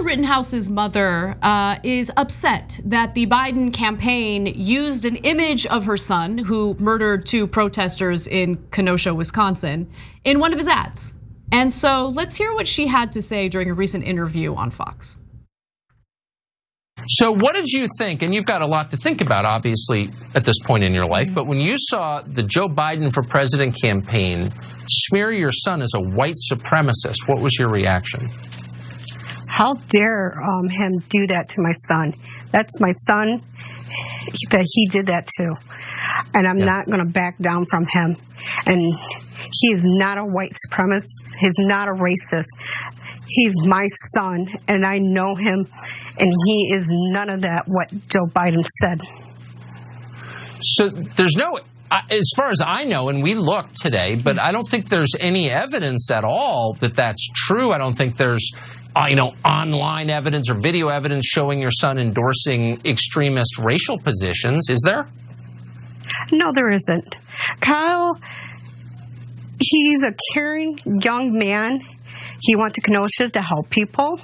Kyle Rittenhouse's mother is upset that the Biden campaign used an image of her son, who murdered 2 protesters in Kenosha, Wisconsin, in one of his ads. And so let's hear what she had to say during a recent interview on Fox. So what did you think? And you've got a lot to think about, obviously, at this point in your life. But when you saw the Joe Biden for President campaign smear your son as a white supremacist, what was your reaction? How dare him do that to my son? That's my son that he did that to. And I'm not going to back down from him. And he is not a white supremacist. He's not a racist. He's my son, and I know him, and he is none of that, what Joe Biden said. So there's no, as far as I know, and we looked today, but I don't think there's any evidence at all that that's true. I don't think there's, online evidence or video evidence showing your son endorsing extremist racial positions. Is there? No, there isn't. Kyle, he's a caring young man. He went to Kenosha to help people.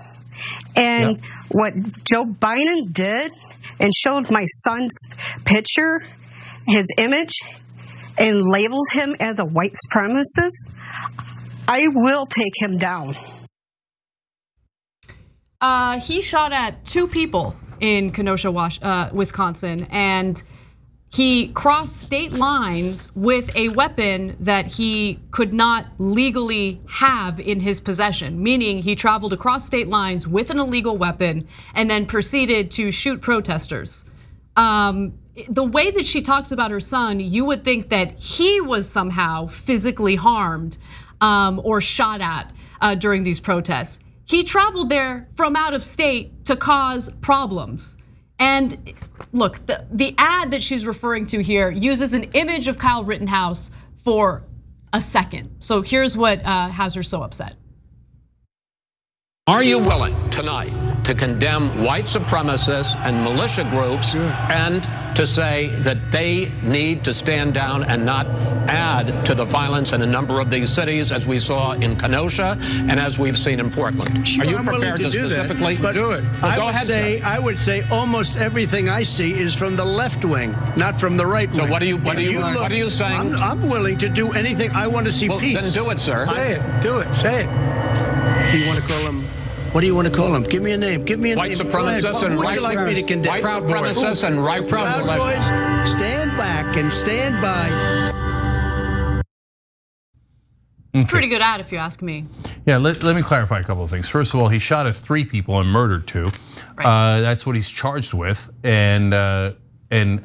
And what Joe Biden did and showed my son's picture, his image, and labeled him as a white supremacist, I will take him down. He shot at 2 people in Kenosha, Wisconsin, and he crossed state lines with a weapon that he could not legally have in his possession, meaning he traveled across state lines with an illegal weapon and then proceeded to shoot protesters. The way that she talks about her son, you would think that he was somehow physically harmed or shot at during these protests. He traveled there from out of state to cause problems. And look, the ad that she's referring to here uses an image of Kyle Rittenhouse for a second. So here's what has her so upset. Are you willing tonight to condemn white supremacists and militia groups and to say that they need to stand down and not add to the violence in a number of these cities, as we saw in Kenosha and as we've seen in Portland? Sure, are you I'm prepared to specifically do it? Well, go ahead, sir. I would say almost everything I see is from the left wing, not from the right wing. So what are you saying? I'm willing to do anything. I want to see peace. Then do it, sir. Say it. Do it. Say it. Do you want to call him? What do you want to call him? Give me a name. Give me a white name. Supremacists and what would you like me to condemn? White supremacists and right Proud Boys, stand back and stand by. It's a pretty good ad, if you ask me. Yeah, let me clarify a couple of things. First of all, he shot at 3 people and murdered 2. Right. That's what he's charged with. And in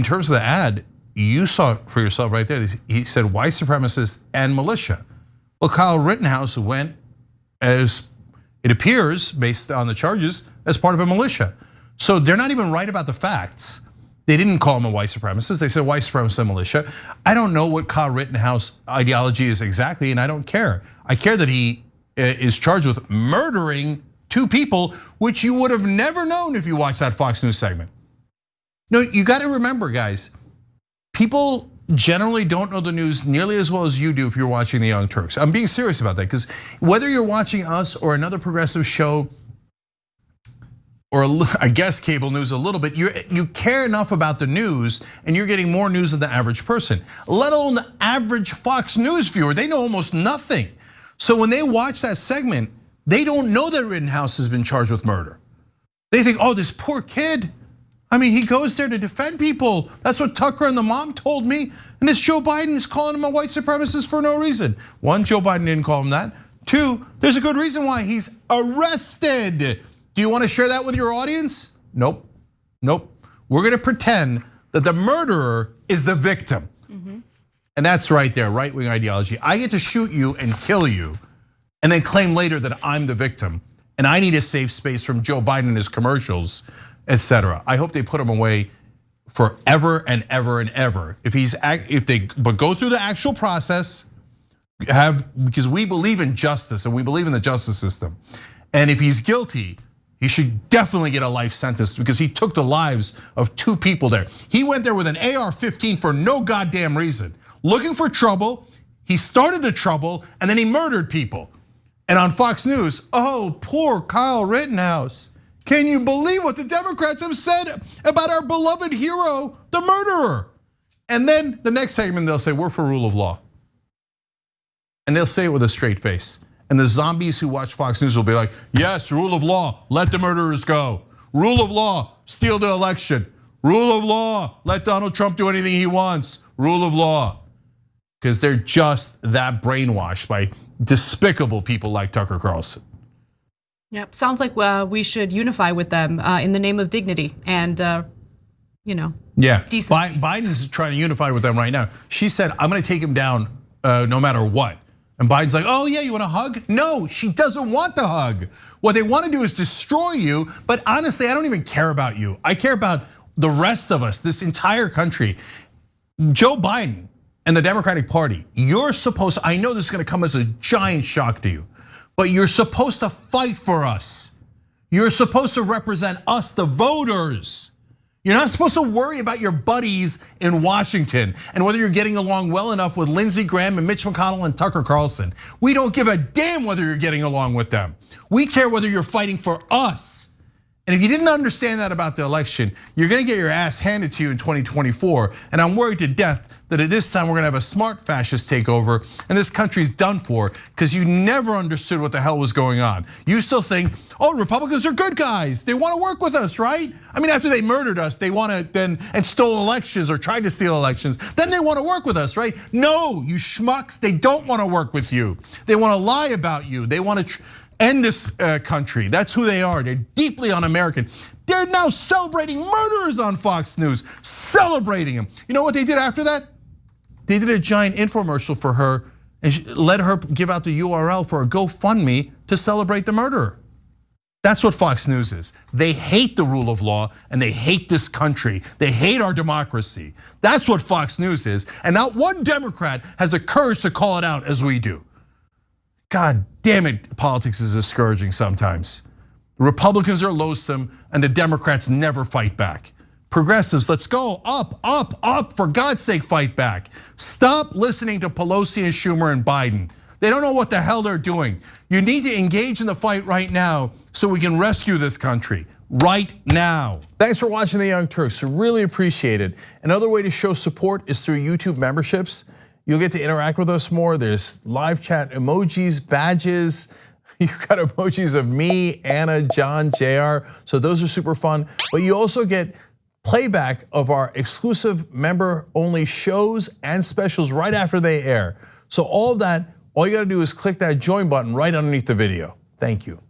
terms of the ad, you saw it for yourself right there. He said white supremacists and militia. Well, Kyle Rittenhouse went, as it appears, based on the charges, as part of a militia. So they're not even right about the facts. They didn't call him a white supremacist. They said white supremacist and militia. I don't know what Kyle Rittenhouse ideology is exactly, and I don't care. I care that he is charged with murdering 2 people, which you would have never known if you watched that Fox News segment. No, you got to remember, guys, people generally don't know the news nearly as well as you do if you're watching the Young Turks. I'm being serious about that, because whether you're watching us or another progressive show, or I guess cable news a little bit, you care enough about the news, and you're getting more news than the average person, let alone the average Fox News viewer. They know almost nothing. So when they watch that segment, they don't know that Rittenhouse has been charged with murder. They think, oh, this poor kid. I mean, he goes there to defend people. That's what Tucker and the mom told me. And this Joe Biden is calling him a white supremacist for no reason. 1, Joe Biden didn't call him that. 2, there's a good reason why he's arrested. Do you want to share that with your audience? Nope. We're gonna pretend that the murderer is the victim. And that's right there, right-wing ideology. I get to shoot you and kill you, and then claim later that I'm the victim. And I need a safe space from Joe Biden and his commercials, etc. I hope they put him away forever and ever and ever. But go through the actual process, because we believe in justice and we believe in the justice system. And if he's guilty, he should definitely get a life sentence, because he took the lives of 2 people there. He went there with an AR-15 for no goddamn reason, looking for trouble. He started the trouble and then he murdered people. And on Fox News, oh, poor Kyle Rittenhouse. Can you believe what the Democrats have said about our beloved hero, the murderer? And then the next segment, they'll say, we're for rule of law. And they'll say it with a straight face. And the zombies who watch Fox News will be like, yes, rule of law, let the murderers go. Rule of law, steal the election. Rule of law, let Donald Trump do anything he wants. Rule of law. Because they're just that brainwashed by despicable people like Tucker Carlson. Yep, sounds like we should unify with them in the name of dignity and, yeah. decency. Biden's trying to unify with them right now. She said, I'm gonna take him down no matter what. And Biden's like, oh yeah, you want a hug? No, she doesn't want the hug. What they want to do is destroy you, but honestly, I don't even care about you. I care about the rest of us, this entire country. Joe Biden and the Democratic Party, you're supposed, I know this is gonna come as a giant shock to you, but you're supposed to fight for us. You're supposed to represent us, the voters. You're not supposed to worry about your buddies in Washington and whether you're getting along well enough with Lindsey Graham and Mitch McConnell and Tucker Carlson. We don't give a damn whether you're getting along with them. We care whether you're fighting for us. And if you didn't understand that about the election, you're gonna get your ass handed to you in 2024. And I'm worried to death that at this time we're gonna have a smart fascist takeover and this country's done for because you never understood what the hell was going on. You still think, oh, Republicans are good guys. They wanna work with us, right? I mean, after they murdered us, they wanna then, and stole elections or tried to steal elections, then they wanna work with us, right? No, you schmucks, they don't wanna work with you. They wanna lie about you. They wanna end this country. That's who they are. They're deeply un-American. They're now celebrating murderers on Fox News, celebrating them. You know what they did after that? They did a giant infomercial for her and let her give out the URL for a GoFundMe to celebrate the murderer. That's what Fox News is. They hate the rule of law and they hate this country. They hate our democracy. That's what Fox News is. And not one Democrat has the courage to call it out as we do. God damn it, politics is discouraging sometimes. The Republicans are loathsome and the Democrats never fight back. Progressives, let's go up, up, up. For God's sake, fight back. Stop listening to Pelosi and Schumer and Biden. They don't know what the hell they're doing. You need to engage in the fight right now so we can rescue this country. Right now. Thanks for watching The Young Turks. I really appreciate it. Another way to show support is through YouTube memberships. You'll get to interact with us more. There's live chat emojis, badges. You've got emojis of me, Anna, John, JR. So those are super fun. But you also get playback of our exclusive member-only shows and specials right after they air. So all of that, all you gotta do is click that join button right underneath the video. Thank you.